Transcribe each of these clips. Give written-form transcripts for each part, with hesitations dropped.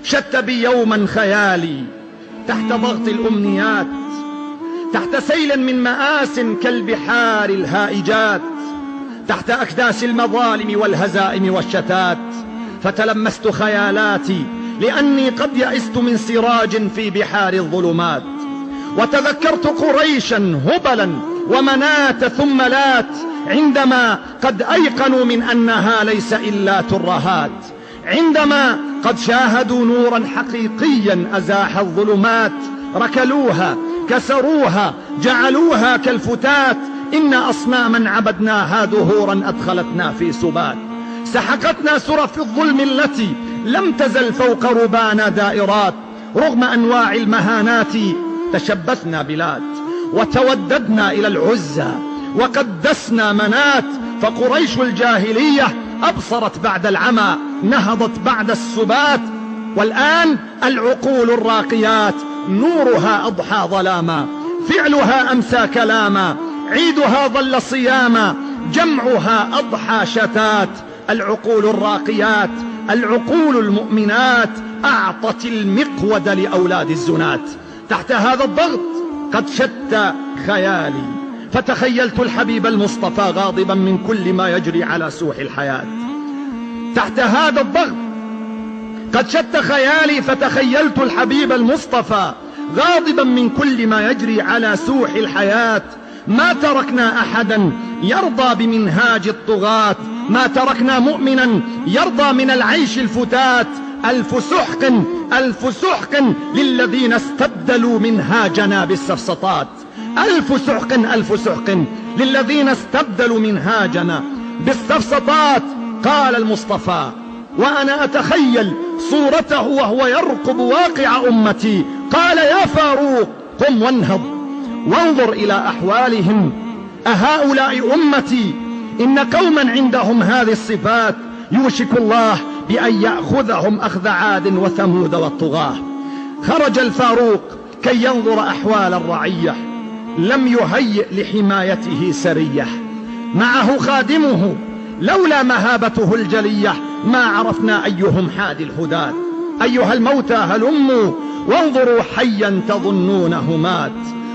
شت بي يوما خيالي تحت ضغط الأمنيات، تحت سيل من مآس كالبحار الهائجات، تحت أكداس المظالم والهزائم والشتات. فتلمست خيالاتي لأني قد يئست من سراج في بحار الظلمات، وتذكرت قريشا هبلا ومناة ثم لات، عندما قد أيقنوا من أنها ليس إلا ترهات، عندما قد شاهدوا نورا حقيقيا أزاح الظلمات. ركلوها، كسروها، جعلوها كالفتات. إن أصناما عبدناها دهورا أدخلتنا في سبات، سحقتنا سرف الظلم التي لم تزل فوق ربانا دائرات. رغم أنواع المهانات تشبثنا بلاد، وتوددنا إلى العزى، وقدسنا منات. فقريش الجاهلية أبصرت بعد العمى، نهضت بعد السبات. والآن العقول الراقيات نورها أضحى ظلاما، فعلها أمسى كلاما، عيدها ظل صياما، جمعها أضحى شتات. العقول الراقيات، العقول المؤمنات أعطت المقود لأولاد الزنات. تحت هذا الضغط قد شت خيالي، فتخيلت الحبيب المصطفى غاضبا من كل ما يجري على سوح الحياة. تحت هذا الضغط قد شت خيالي، فتخيلت الحبيب المصطفى غاضبا من كل ما يجري على سوح الحياة. ما تركنا أحدا يرضى بمنهاج الطغاة، ما تركنا مؤمنا يرضى من العيش الفتات. ألف سحق ألف سحق للذين استبدلوا منهاجنا بالسفسطات، ألف سحق ألف سحق للذين استبدلوا منهاجنا بالسفسطات. قال المصطفى وأنا أتخيل صورته وهو يرقب واقع أمتي، قال يا فاروق قم وانهض وانظر إلى أحوالهم، أهؤلاء أمتي؟ إن قوما عندهم هذه الصفات يوشك الله بأن يأخذهم أخذ عاد وثمود والطغاة. خرج الفاروق كي ينظر أحوال الرعية، لم يهيئ لحمايته سرية، معه خادمه، لولا مهابته الجلية ما عرفنا أيهم حادي الهداة. أيها الموتى هلموا وانظروا حيا تظنونه مات.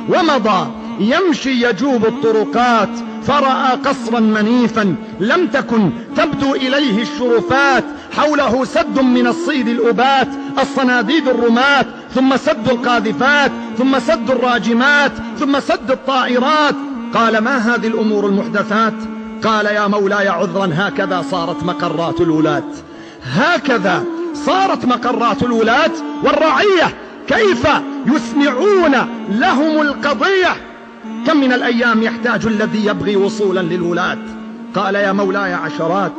ومضى يمشي يجوب الطرقات، فرأى قصرا منيفا لم تكن تبدو إليه الشرفات، حوله سد من الصيد الأبات، الصناديد الرمات، ثم سد القاذفات، ثم سد الراجمات، ثم سد الطائرات. قال ما هذه الأمور المحدثات؟ قال يا مولاي عذرا، هكذا صارت مقرات الولاة، هكذا صارت مقرات الولاة. والرعية كيف يسمعون لهم القضية؟ كم من الأيام يحتاج الذي يبغي وصولا للولاة؟ قال يا مولاي عشرات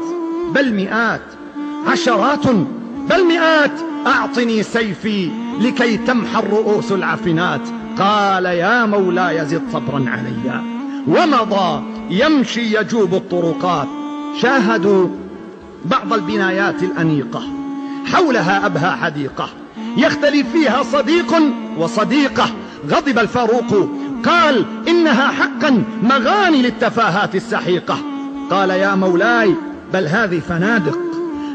بل مئات، عشرات بل مئات، أعطني سيفي لكي تمحى الرؤوس العفنات. قال يا مولاي زد صبرا علي. ومضى يمشي يجوب الطرقات، شاهدوا بعض البنايات الأنيقة، حولها أبهى حديقة يختلف فيها صديق وصديقة. غضب الفاروق قال إنها حقا مغاني للتفاهات السحيقة. قال يا مولاي بل هذه فنادق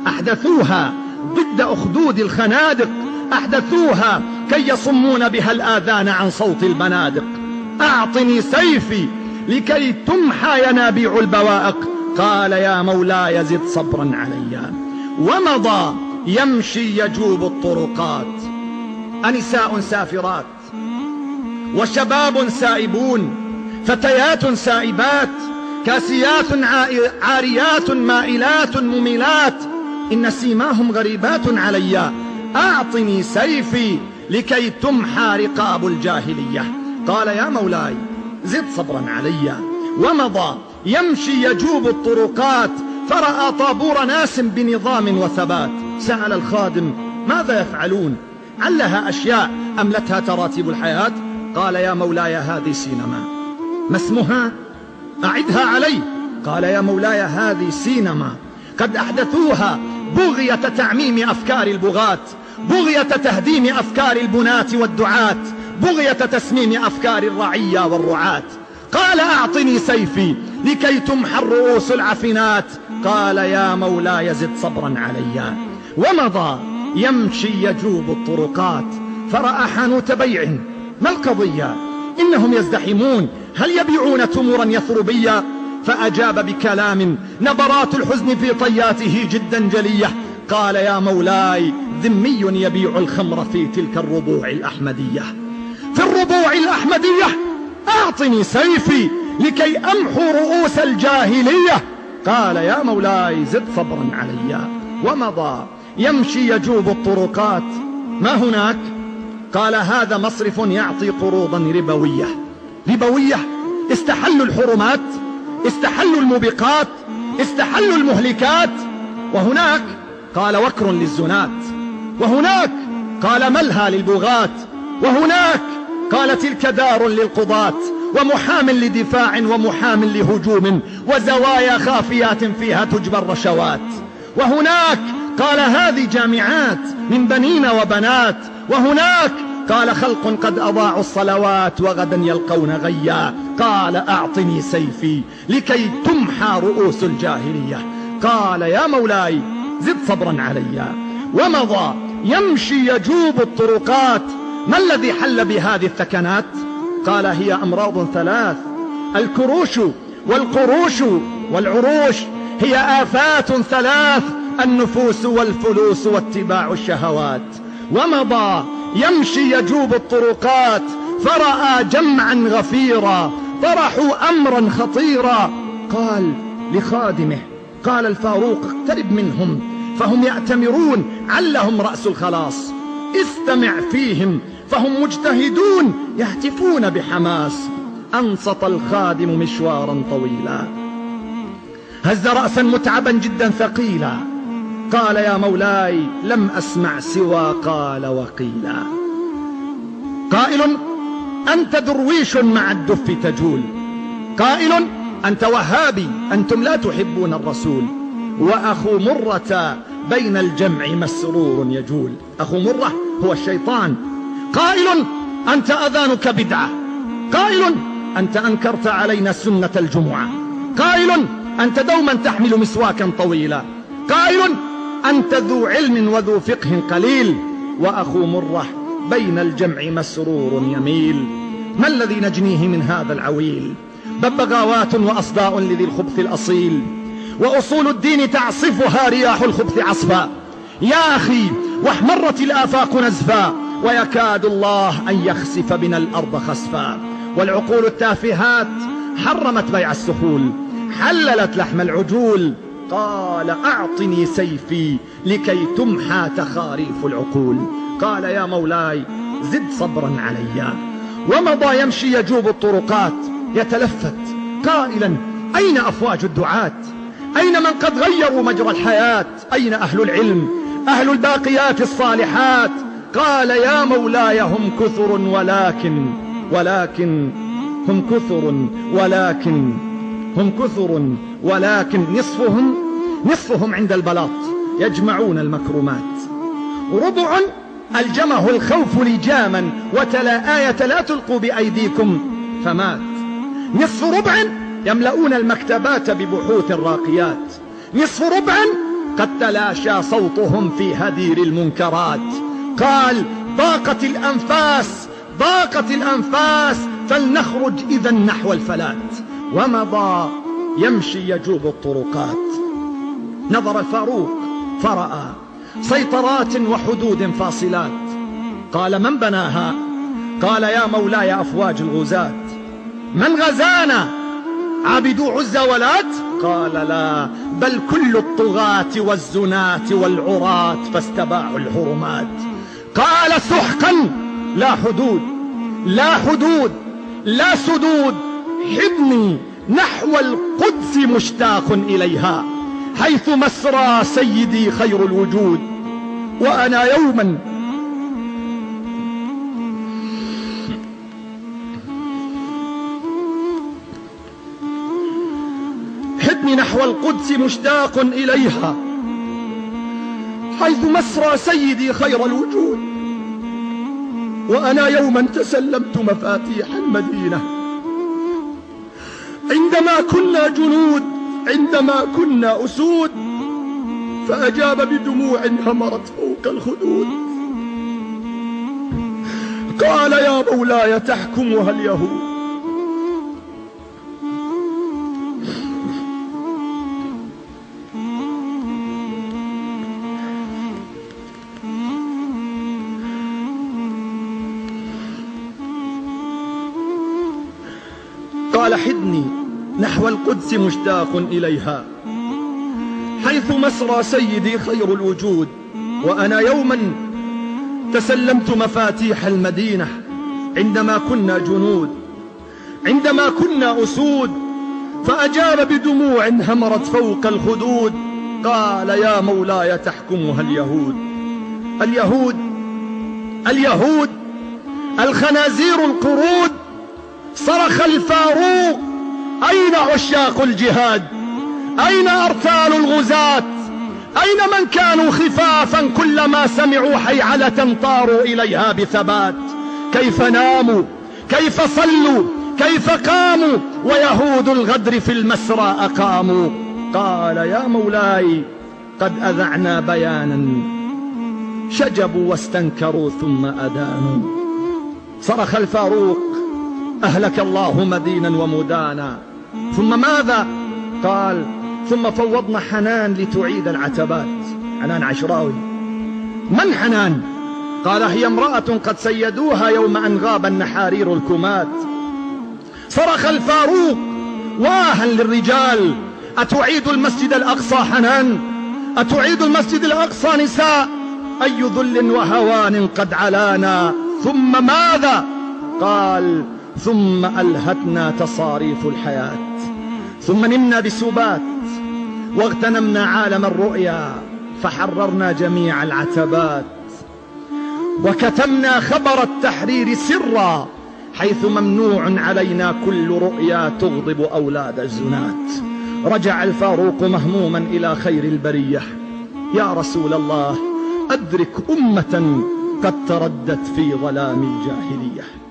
أحدثوها ضد أخدود الخنادق، أحدثوها كي يصمون بها الآذان عن صوت البنادق. أعطني سيفي لكي تمحى ينابيع البوائق. قال يا مولاي زد صبرا علي. ومضى يمشي يجوب الطرقات، أنساء سافرات وشباب سائبون، فتيات سائبات، كاسيات عاريات مائلات مميلات، إن سيماهم غريبات علي. أعطني سيفي لكي تمحى رقاب الجاهلية. قال يا مولاي زد صبرا علي. ومضى يمشي يجوب الطرقات، فرأى طابور ناس بنظام وثبات. سأل الخادم ماذا يفعلون؟ علها أشياء أملتها تراتيب الحياة. قال يا مولاي هذه سينما. ما اسمها؟ أعدها علي. قال يا مولاي هذه سينما قد أحدثوها بغية تعميم أفكار البغاة، بغية تهديم أفكار البناة والدعاة، بغية تسميم أفكار الرعية والرعاة. قال أعطني سيفي لكي تمحى الرؤوس العفنات. قال يا مولاي زد صبرا علي. ومضى يمشي يجوب الطرقات فرأى حانوت بيع. ما القضية؟ إنهم يزدحمون، هل يبيعون تمرا يثربية؟ فأجاب بكلام نبرات الحزن في طياته جدا جلية. قال: يا مولاي، ذمي يبيع الخمر في تلك الربوع الأحمدية. في الربوع الأحمدية أعطني سيفي لكي أمحو رؤوس الجاهلية. قال: يا مولاي، زد صبرا علي. ومضى يمشي يجوب الطرقات. ما هناك؟ قال: هذا مصرف يعطي قروضا ربوية. ربوية؟ استحلوا الحرمات، استحلوا الموبقات، استحلوا المهلكات. وهناك قال: وكر للزنات. وهناك قال: ملهى للبغاة. وهناك قال: تلك دار للقضاة، ومحام لدفاع ومحام لهجوم، وزوايا خافيات فيها تجبى الرشوات. وهناك قال: هذه جامعات من بنين وبنات. وهناك قال: خلق قد أضاعوا الصلوات وغدا يلقون غيا. قال: أعطني سيفي لكي تمحى رؤوس الجاهلية. قال: يا مولاي، زد صبرا علي. ومضى يمشي يجوب الطرقات. ما الذي حل بهذه الثكنات؟ قال: هي أمراض ثلاث: الكروش والقروش والعروش. هي آفات ثلاث: النفوس والفلوس واتباع الشهوات. ومضى يمشي يجوب الطرقات فرأى جمعا غفيرا طرحوا أمرا خطيرا. قال لخادمه: قال الفاروق، اقترب منهم فهم يأتمرون علهم رأس الخلاص. استمع فيهم فهم مجتهدون يهتفون بحماس. أنصت الخادم مشوارا طويلا، هز رأسا متعبا جدا ثقيلا. قال: يا مولاي، لم أسمع سوى قال وقيلا. قائل: أنت درويش مع الدف تجول. قائل: أنت وهابي، أنتم لا تحبون الرسول. وأخو مرة بين الجمع مسرور يجول. أخو مرة هو الشيطان. قائل: أنت أذانك بدعة. قائل: أنت أنكرت علينا سنة الجمعة. قائل: أنت دوما تحمل مسواكا طويلا. قائل: أنت ذو علم وذو فقه قليل. وأخو مرة بين الجمع مسرور يميل. ما الذي نجنيه من هذا العويل؟ ببغاوات وأصداء لذي الخبث الأصيل، وأصول الدين تعصفها رياح الخبث عصفا. يا أخي، واحمرت الآفاق نزفا، ويكاد الله أن يخسف بنا الأرض خسفا. والعقول التافهات حرمت بيع السخول، حللت لحم العجول. قال: أعطني سيفي لكي تمحى تخاريف العقول. قال: يا مولاي، زد صبرا علي. ومضى يمشي يجوب الطرقات يتلفت قائلا: أين أفواج الدعاة؟ أين من قد غيروا مجرى الحياة؟ أين أهل العلم، أهل الباقيات الصالحات؟ قال: يا مولاي، هم كثر ولكن هم كثر ولكن نصفهم عند البلاط يجمعون المكرمات. ربع ألجمه الخوف لجاما وتلا آية لا تلقوا بأيديكم فمات. نصف ربع يملؤون المكتبات ببحوث راقيات. نصف ربع قد تلاشى صوتهم في هدير المنكرات. قال: ضاقت الأنفاس فلنخرج إذا نحو الفلات. ومضى يمشي يجوب الطرقات. نظر الفاروق فرأى سيطرات وحدود فاصلات. قال: من بناها؟ قال: يا مولاي، أفواج الغزاة. من غزانا؟ عبدوا عزى ولات؟ قال: لا، بل كل الطغاة والزناة والعراة فاستباعوا الحرمات. قال: سحقا، لا حدود لا سدود. حضني نحو القدس مشتاق إليها، حيث مسرى سيدي خير الوجود. وأنا يوما حضني نحو القدس مشتاق إليها، حيث مسرى سيدي خير الوجود. وأنا يوما تسلمت مفاتيح المدينة عندما كنا جنود، عندما كنا أسود، فأجاب بدموع همرت فوق فوق الخدود. قال يا مولاي تحكمها اليهود. قال حدني نحو القدس مشتاق إليها، حيث مسرى سيدي خير الوجود. وأنا يوما تسلمت مفاتيح المدينة عندما كنا جنود، عندما كنا أسود، فأجاب بدموع همرت فوق الخدود. قال يا مولاي تحكمها اليهود. اليهود اليهود الخنازير القرود. صرخ الفاروق أين عشاق الجهاد؟ أين أرتال الغزاة؟ أين من كانوا خفافا كلما سمعوا حيعلة طاروا إليها بثبات؟ كيف ناموا؟ كيف صلوا؟ كيف قاموا ويهود الغدر في المسرى أقاموا؟ قال يا مولاي قد أذعنا بيانا، شجبوا واستنكروا ثم أدانوا. صرخ الفاروق أهلك الله مدينا ومدانا. ثم ماذا؟ قال ثم فوضنا حنان لتعيد العتبات. حنان عشراوي. من حنان؟ قال هي امرأة قد سيدوها يوم أن غاب النحارير الكمات. صرخ الفاروق واها للرجال أتعيد المسجد الأقصى حنان؟ أتعيد المسجد الأقصى نساء؟ أي ذل وهوان قد علانا. ثم ماذا؟ قال ثم ألهتنا تصاريف الحياة، ثم نمنا بسبات واغتنمنا عالم الرؤيا، فحررنا جميع العتبات وكتمنا خبر التحرير سرا، حيث ممنوع علينا كل رؤيا تغضب أولاد الزنات. رجع الفاروق مهموما إلى خير البرية. يا رسول الله أدرك أمة قد تردت في ظلام الجاهلية.